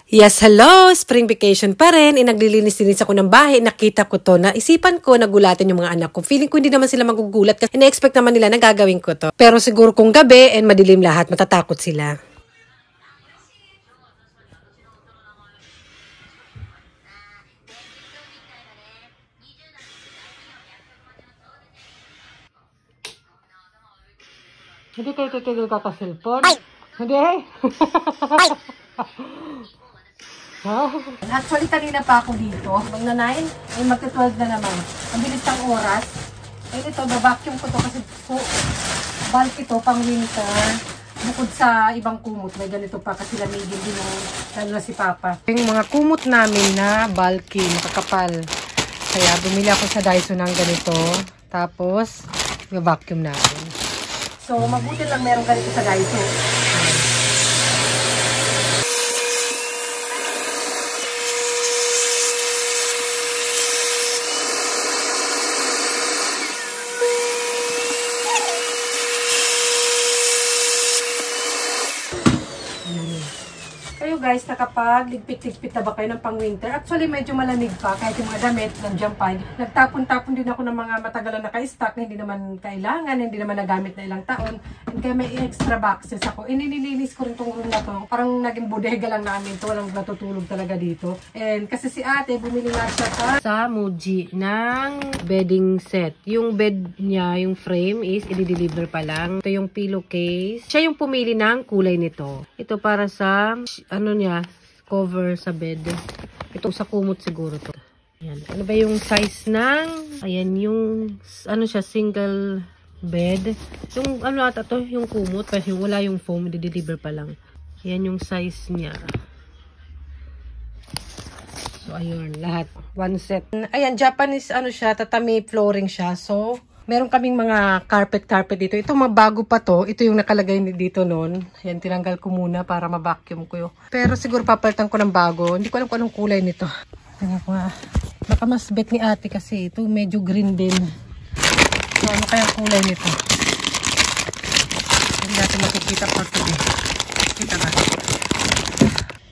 Yes, hello! Spring vacation pa rin. Naglilinis-linis ako ng bahay. Nakita ko to. Naisipan ko, nagulatin yung mga anak ko. Feeling ko hindi naman sila magugulat kasi ina-expect naman nila na gagawin ko to. Pero siguro kung gabi and madilim lahat, matatakot sila. Hindi kayo titigil ka ka-cellphone? Hindi? Actually, kanina pa ako dito. Magna-9, ay magti-12 na naman. Ang bilis ng oras. Eh, ito, babacuum ko to kasi bulk ito, pang winter. Bukod sa ibang kumot, may ganito pa kasi lamigin din yung lalo na si Papa. Yung mga kumot namin na bulky, makakapal. Kaya bumili ako sa Daiso ng ganito. Tapos, vacuum natin. So, mabuti lang meron ganito sa Daiso. Kayo guys, nakapag-ligpit-ligpit na ba kayo ng pang-winter? Actually, medyo malamig pa. Kahit yung mga damit, nandiyan pa. Nagtapon-tapon din ako ng mga matagalan na ka-stock na hindi naman kailangan, hindi naman nagamit na ilang taon. And kaya may extra boxes ako. Inililinis ko rin tong room na to. Parang naging bodega lang namin to. Walang natutulog talaga dito. And kasi si ate, bumili nga siya sa Muji ng bedding set. Yung bed niya, yung frame is i-deliver pa lang. Ito yung pillowcase. Siya yung pumili ng kulay nito. Ito para sa ano niya, cover sa bed. Ito sa kumot siguro to. Ayan. Ano ba yung size ng, ayan yung, ano siya, single bed. Yung ano ata to, yung kumot, kasi wala yung foam, di-deliver pa lang. Ayan yung size niya. So, ayun, lahat. One set. Ayan, Japanese, ano siya, tatami flooring siya. So, meron kaming mga carpet dito. Ito mga bago pa to. Ito yung nakalagay dito noon. Yan, tinanggal ko muna para ma-vacuum ko yun. Pero siguro papalitan ko ng bago. Hindi ko alam kung anong kulay nito. Baka mas bet ni ate kasi ito medyo green din. So, ano kaya kulay nito? Hindi natin makikita pa ito. Kita ba?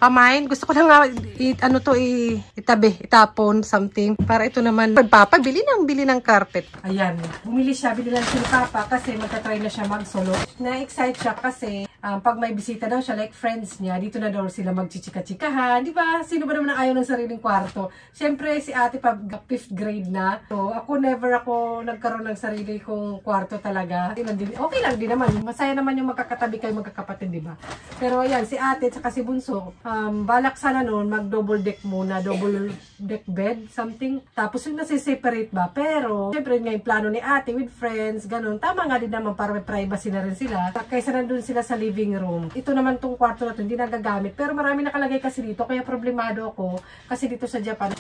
Pamain, gusto ko na nga itapon something para ito naman Papa bili ng carpet. Ayan, bumili siya, bili lang si Papa kasi magta-try na siya mag-solo. Na-excite siya kasi pag may bisita daw siya, like friends niya, dito na daw sila magchichika-chikahan, di ba? Sino ba naman ang ayaw ng sariling kwarto? Siyempre si ate pag 5th grade na. So ako never ako nagkaroon ng sarili kong kwarto talaga. Okay lang din naman. Masaya naman yung magkakatabi kayo magkakapatid, di ba? Pero ayan, si ate at si Bunso, balak sana noon mag double deck muna, double deck bed, something. Tapos yung nasi-separate ba? Pero, syempre nga yung plano ni ate with friends, ganun. Tama nga din naman para may privacy na rin sila. Kaysa nandun sila sa living room. Ito naman tong kwarto na to, hindi nagagamit. Pero marami nakalagay kasi dito, kaya problemado ako. Kasi dito sa Japan,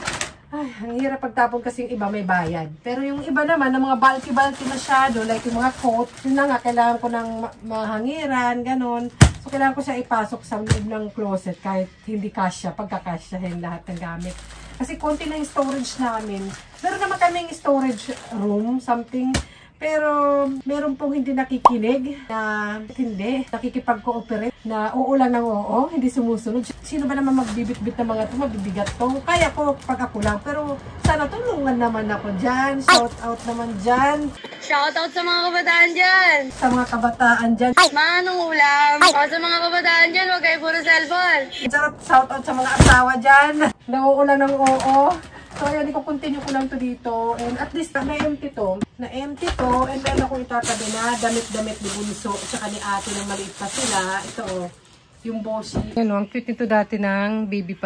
ay, ang hirap pagtapon kasi yung iba may bayad. Pero yung iba naman, ng mga bulky-bulky masyado, like yung mga coat, yun na nga, kailangan ko ng mahangiran, ganun. So, kailangan ko siya ipasok sa loob ng closet kahit hindi kasya, pagkakasyahin lahat ng gamit. Kasi konti na yung storage namin. Meron naman kaming storage room, something. Pero, meron pong hindi nakikinig na hindi, nakikipag-cooperate na oo lang ng oo, hindi sumusunod. Sino ba naman magbibit-bit ng mga ito, mabibigat to? Kaya ko pag ako lang, pero sana tulungan naman ako dyan. Shout out naman dyan. Shout out sa mga kabataan dyan. Sa mga kabataan dyan. Manong ulam. O sa mga kabataan dyan, huwag kayo puro cellphone. Shout out sa mga asawa dyan. Nauulan ng oo. So, ayan, i-continue ko lang to dito. And at least, na-empty to. Na-empty to. And meron akong itatabi na damit-damit ni Bunso. At saka ni ate ng maliit pa sila. Ito, oh, yung bossy. Ano, ang cute nito dati ng baby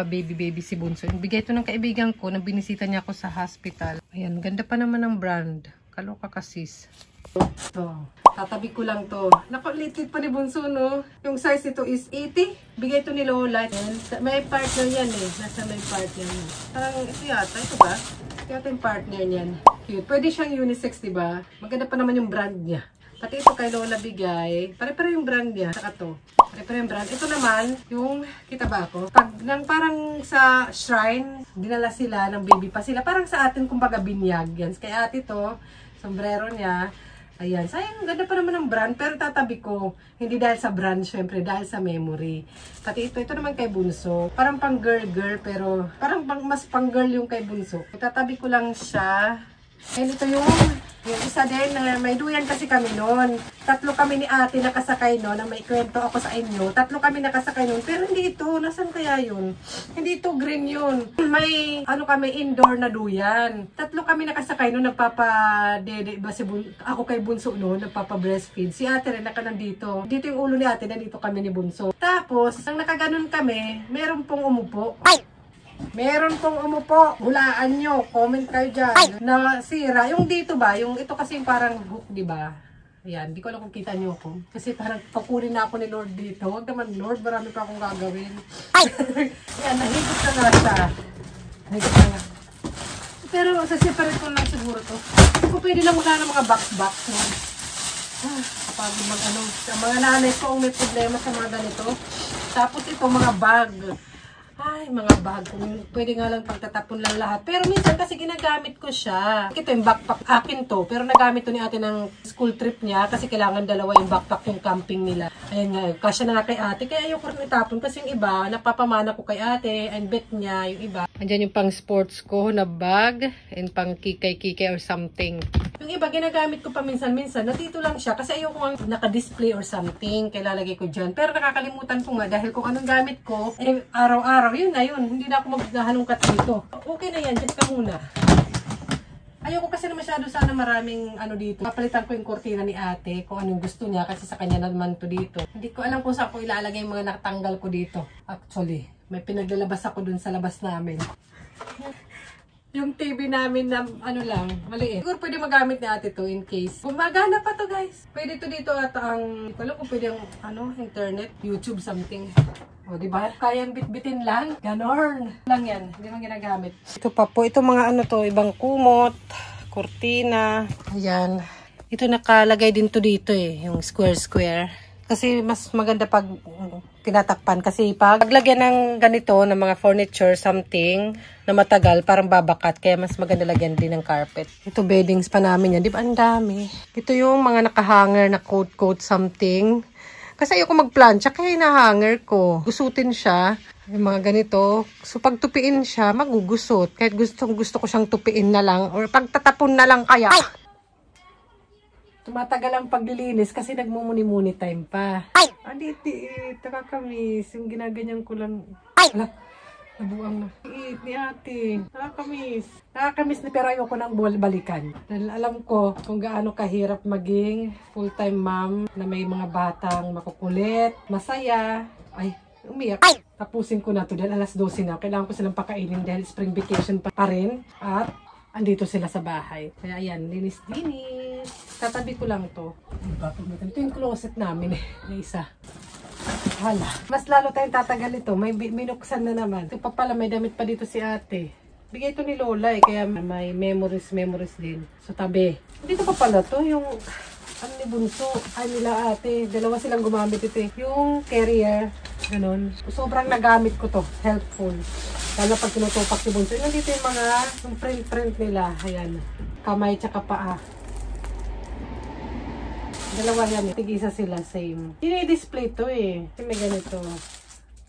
si Bunso. Bigay ito ng kaibigan ko na binisita niya ako sa hospital. Ayan, ganda pa naman ng brand. Kaloka ka sis. Ito. Tatabi ko lang to. Naku, litit pa ni Bunso, no? Yung size nito is 80. Bigay ito ni Lola. And may partner yan eh. Nasa may partner yan. Parang ito yata. Ito ba? Ito yata yung partner niyan. Cute. Pwede siyang unisex, diba? Maganda pa naman yung brand niya. Pati ito kay Lola bigay. Pare-pare yung brand niya. Saka to. Pare-pare yung brand. Ito naman, yung, kita ba ako? Pag nang parang sa shrine, dinala sila ng baby pa sila. Parang sa atin, kumbaga, binyag. Yan. Kaya ate to, sombrero niya. Ayan, sayang, ganda pa naman ng brand, pero tatabi ko. Hindi dahil sa brand, syempre, dahil sa memory. Pati ito naman kay Bunso. Parang pang girl, pero parang mas pang girl yung kay Bunso. Tatabi ko lang siya. And ito yung isa din, may duyan kasi kami noon. 3 kami ni ate nakasakay noon, na may kwento ako sa inyo. 3 kami nakasakay noon, pero hindi ito. Nasaan kaya yun? Hindi ito, green yun. May, kami, indoor na duyan. 3 kami nakasakay noon, nagpapa-dede, ako kay Bunso noon, nagpapa-breastfeed. Si ate rin, nandito. Dito yung ulo ni ate, nandito kami ni Bunso. Tapos, nang nakaganon kami, meron pong umupo. Meron pong umupo. Hulaan nyo. Comment kayo dyan. Na sira. Yung dito ba? Yung ito kasi parang hook, di ba? Ayan. Di ko alam kung kita nyo ako. Kasi parang pakunin na ako ni Lord dito. Huwag naman Lord. Marami pa akong gagawin. Ayan. Nahigit na nga siya. Nahigit na nga. Pero sa-separate ko lang siguro to. Kung pwede lang wala ng mga box-box. No? Kapag mga nanay ko ang may problema sa mga ganito. Tapos ito mga bag. Ay, mga bag. Pwede nga lang pagtatapon lang lahat. Pero minsan kasi ginagamit ko siya. Ito yung backpack. Akin to. Pero nagamit to ni ate ng school trip niya. Kasi kailangan dalawa yung backpack yung camping nila. Ayan nga. Kasya na nga kay ate. Kaya ayoko rin itapon. Kasi yung iba, napapamana ko kay ate. And bet niya yung iba. Andyan yung pang sports ko na bag. And pang kikay-kikay or something. Yung iba, ginagamit ko pa minsan-minsan. Nandito lang siya. Kasi ayoko nga naka-display or something. Kaya lalagay ko dyan. Pero nakakalimutan ko nga. Dahil kung anong gamit ko, araw-araw, yun na yun. Hindi na ako maghahalungkat dito. Okay na yan. Diyan ka muna. Ayoko kasi na masyado sana maraming dito. Papalitan ko yung kortina ni ate. Kung anong gusto niya. Kasi sa kanya naman to dito. Hindi ko alam kung saan ko ilalagay yung mga nakatanggal ko dito. Actually, may pinaglalabas ako dun sa labas namin. Yung TV namin na lang, maliit. Siguro pwede magamit ni ate to in case. Gumagana pa to guys. Pwede to dito at hindi ko alam kung pwede yung internet, YouTube something. O diba? Kayang bitbitin lang. Ganon. Lang yan. Hindi man ginagamit. Ito pa po. Ito mga ibang kumot, kurtina. Ayan. Ito nakalagay din to dito yung square. Kasi mas maganda pag tinatakpan. Kasi pag lagyan ng ganito, ng mga furniture, something, na matagal, parang babakat. Kaya mas maganda lagyan din ng carpet. Ito beddings pa namin yan. Di ba? Ang dami. Ito yung mga nakahanger na coat something. Kasi ayoko magplancha, kaya hinahanger ko. Gusutin siya. Yung mga ganito. So pag tupiin siya, magugusot. Kahit gusto ko siyang tupiin na lang. Or pagtatapon na lang kaya. Tumatagal ang paglilinis kasi nagmumuni-muni time pa. Anditi, nakakamiss. Yung ginaganyan ko lang. Ala, nabuang na. Iit ni ate. Nakakamiss. Nakakamiss na pero ayoko nang balikan. Dahil alam ko kung gaano kahirap maging full-time mom na may mga batang makukulit, masaya. Ay, umiyak. Tapusin ko na to dahil alas 12 na. Kailangan ko silang pakainin dahil spring vacation pa rin. At andito sila sa bahay. Kaya ayan, linis-linis. Tatabi ko lang to. Ito yung closet namin na isa. Hala. Mas lalo tayong tatagal ito. May binuksan na naman. Ito pa pala, may damit pa dito si ate. Bigay ito ni Lola kaya may memories din. So tabi. Dito pa pala to, yung ni Bunso. Ay nila ate. Dalawa silang gumamit ito Yung carrier. Ganon. Sobrang nagamit ko to. Helpful. Lalo pag tinutupak si Bunso. Nandito yung mga print nila. Ayan. Kamay tsaka paa. Dalawa yan. Tig-isa sila. Same. Dini-display to Kasi may ganito.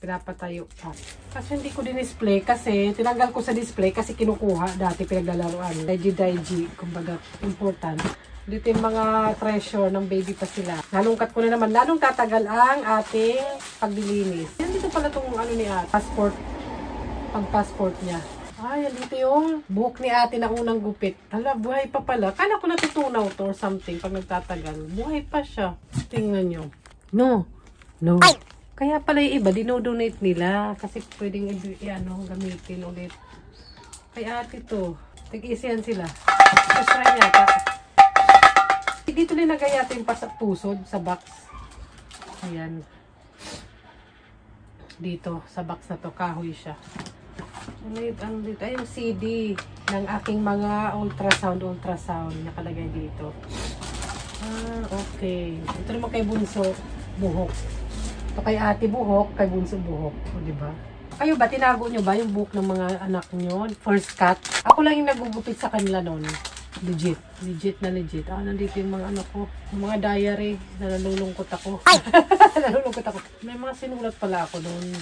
Pinapatayo pa. Kasi hindi ko din-display kasi tinanggal ko sa display kasi kinukuha. Dati pinaglalaroan. Daiji. Kumbaga, important. Dito yung mga treasure ng baby pa sila. Nalungkat ko na naman. Lalong tatagal ang ating paglilinis. Yan dito pala itong ni ate. Passport. Pang-passport niya. Ay, dito yung buhok ni ate na unang gupit. Hala, buhay pa pala. Kala ko natutunaw to or something pag nagtatagal. Buhay pa siya. Tingnan nyo. No. Kaya pala yung iba, dinodonate nila. Kasi pwedeng gamitin ulit. Kay ate to. Tig-isiyan sila. Kasi yata. Dito linagay yata yung pusod sa box. Ayan. Dito, sa box na to, kahoy siya. Dito ay yung CD ng aking mga ultrasound nakalagay dito. Okay. Ito naman kay Bunso, buhok. Ito kay ate buhok, kay Bunso buhok. O, diba? Kayo ba, tinago nyo ba yung buhok ng mga anak nyo? First cut? Ako lang yung nagugupit sa kanila noon. Legit. Legit na legit. Nandito yung mga ano ko. Yung mga diary. Nalulungkot ako. Nalulungkot ako. May mga sinulat pala ako doon.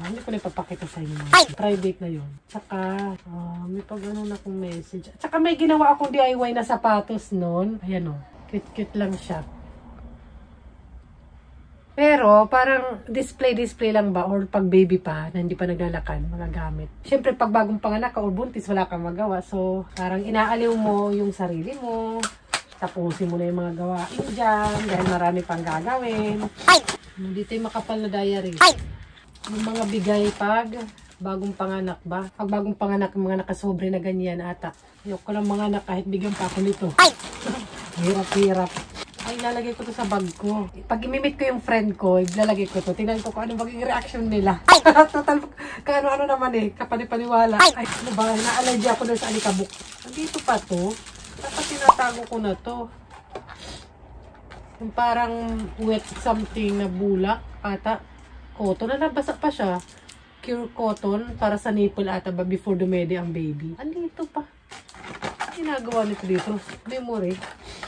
Hindi ko na ipapakita sa inyo. Private na yun. Tsaka, may pag-ano na akong message. Tsaka may ginawa akong DIY na sapatos noon. Ayan o. Cute-cute lang siya. Pero, parang display lang ba? Or pag baby pa, na hindi pa naglalakad, mga gamit. Siyempre, pag bagong panganak ka or buntis, wala kang magawa. So, parang inaaliw mo yung sarili mo. Tapusin mo na yung mga gawain dyan. Dahil marami pang gagawin. Dito yung makapal na diary. Yung mga bigay pag bagong panganak ba? Pag bagong panganak, yung mga nakasobre na ganyan ata. Ayoko lang mga anak kahit bigyan pa ako nito. Hirap-hirap. Ay, ilalagay ko to sa bag ko. Pag imimit ko yung friend ko, ilalagay ko to. Tingnan ko kung ano magiging reaction nila. Total, kaano-ano naman eh. Kapani-paniwala. Ay, ano ba? Na-allergy ako na sa alikabok. Nandito pa to. Dapat tinatago ko na to. Yung parang wet something na bulak. Ata, cotton. Nabasa pa siya. Pure cotton para sa nipple ata ba before dumede ang baby. Andito pa. Ginagawa nito dito. Memory.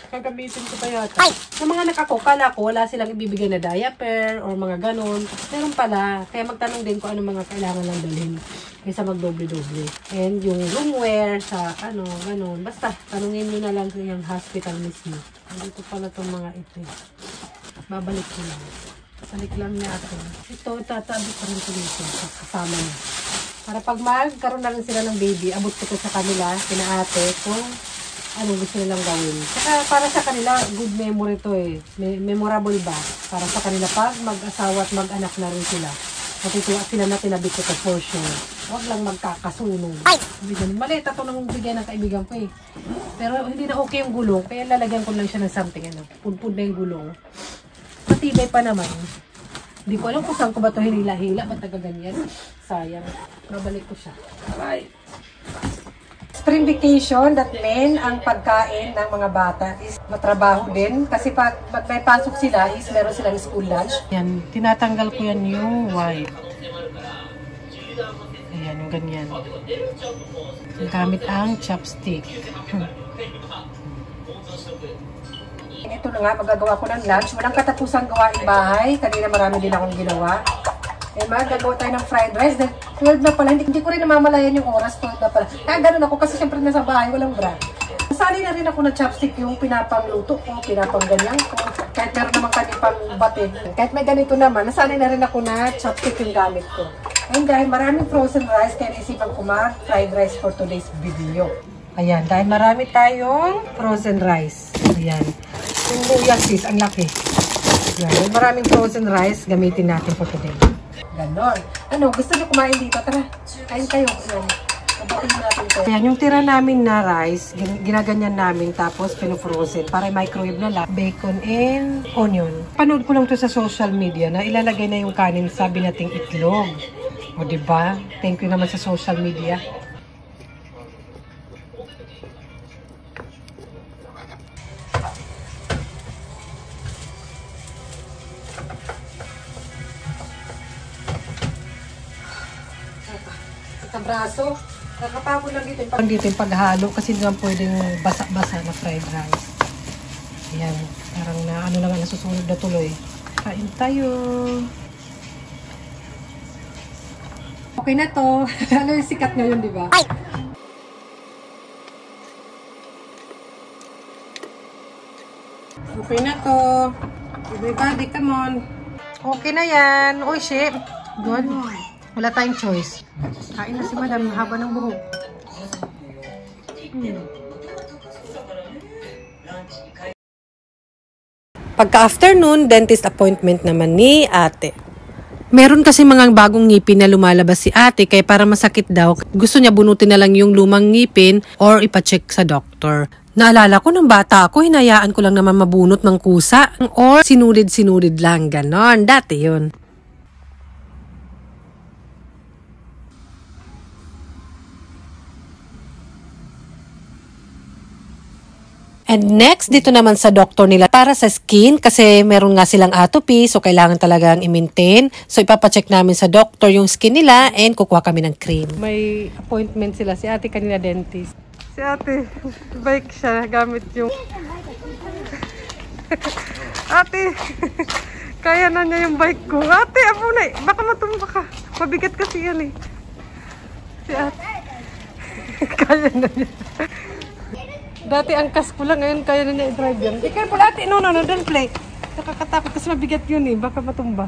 Gagamitin ko pa yata. Sa mga anak ako, kala ko wala silang ibibigay na diaper or mga ganon. Meron pala. Kaya magtanong din ko ano mga kailangan lang dalhin. Kaysa magdoble-doble. And yung roomwear sa ano, ganon. Basta, tanungin nyo na lang sa yung hospital mismo. Dito pala itong mga ito. Babalik ko lang. Salik lang niya ako. Ito, tatabi ko rin ito dito. Kasama niya. Para pag magkaroon na rin sila ng baby, abot ko ito sa kanila, kinaate, kung anong gusto nilang gawin. Saka para sa kanila, good memory to eh. Memorable ba? Para sa kanila pag mag-asawa at mag-anak na rin sila. Matutuwa sila na tinabit ko ito for sure. Huwag lang magkakasunog. Maliit ito nang bigyan ng kaibigan ko eh. Pero hindi na okay yung gulong, kaya lalagyan ko lang siya ng something. Punpun na yung gulong. Matibay pa naman. Hindi ko alam kung saan ko ba ito hinila-hila. Ba't nagaganyan? Sayang. Babalik ko siya. Bye! Spring vacation, that mean ang pagkain ng mga bata is matrabaho din. Kasi pag may pasok sila is meron silang school lunch. Yan, tinatanggal ko yan yung white. Ayan, yung ganyan. Gamit ang chopstick. Ito na nga, magagawa ko ng lunch. Walang katapusang gawain bahay. Kanina marami din akong ginawa. Eh, magagawa tayo ng fried rice. Then, 12 na pala. Hindi ko rin namamalayan yung oras. 12 na pala. Kaya ganun ako kasi syempre nasa bahay, walang bra. Nasali na rin ako ng chopstick yung pinapangluto ko, pinapangganyan ko. Kahit meron naman kami pang batid. Kahit may ganito naman, nasali na rin ako na chopstick yung gamit ko. And dahil maraming frozen rice, kaya naisipan ko mag-fried rice for today's video. Ayan, dahil marami tayong frozen rice. Ayan. Yung luya sis, ang laki. Ayan, maraming frozen rice, gamitin natin for today. Ganon. Ano, gusto niyo kumain dito? Tara, kain kayo. Ayan. Mabutin natin ito. Ayan, yung tira namin na rice, ginaganyan namin, tapos pinufrozen para microwave na lang. Bacon and onion. Panood ko lang to sa social media na ilalagay na yung kanin, sabi nating itlog. O diba? Thank you naman sa social media. Sa braso, nakapagod lang dito. Dito yung paghalo kasi hindi naman pwedeng basa-basa na fried rice. Ayan, parang na ano lang nasusunod na tuloy. Kain tayo. Okay na to. Ano yung sikat ngayon, di ba? Okay na to. Everybody, come on. Okay na yan. Uy, shit. Good. Wala tayong choice. Kain na si madam. Haba ng buhok. Pagka-afternoon, dentist appointment naman ni ate. Meron kasi mga bagong ngipin na lumalabas si ate kaya para masakit daw, gusto niya bunutin na lang yung lumang ngipin or ipacheck sa doktor. Naalala ko nung bata ako, hinayaan ko lang naman mabunot ng kusa or sinulid-sinulid lang, ganon. Dati yun. And next, dito naman sa doctor nila para sa skin kasi meron nga silang atopy so kailangan talagang i-maintain. So ipapacheck namin sa doctor yung skin nila and kukuha kami ng cream. May appointment sila. Si ate kanina dentist. Si ate, bike siya gamit yung... Ate, kaya na niya yung bike ko. Ate, abunay, baka matumba ka. Mabigat kasi yan eh. Si ate. Kaya na niya. Dati angkas ko lang, ngayon kaya na niya i-drive yan. Be careful ate, no, don't play. Nakakatakot kasi mabigat yun eh, baka matumba.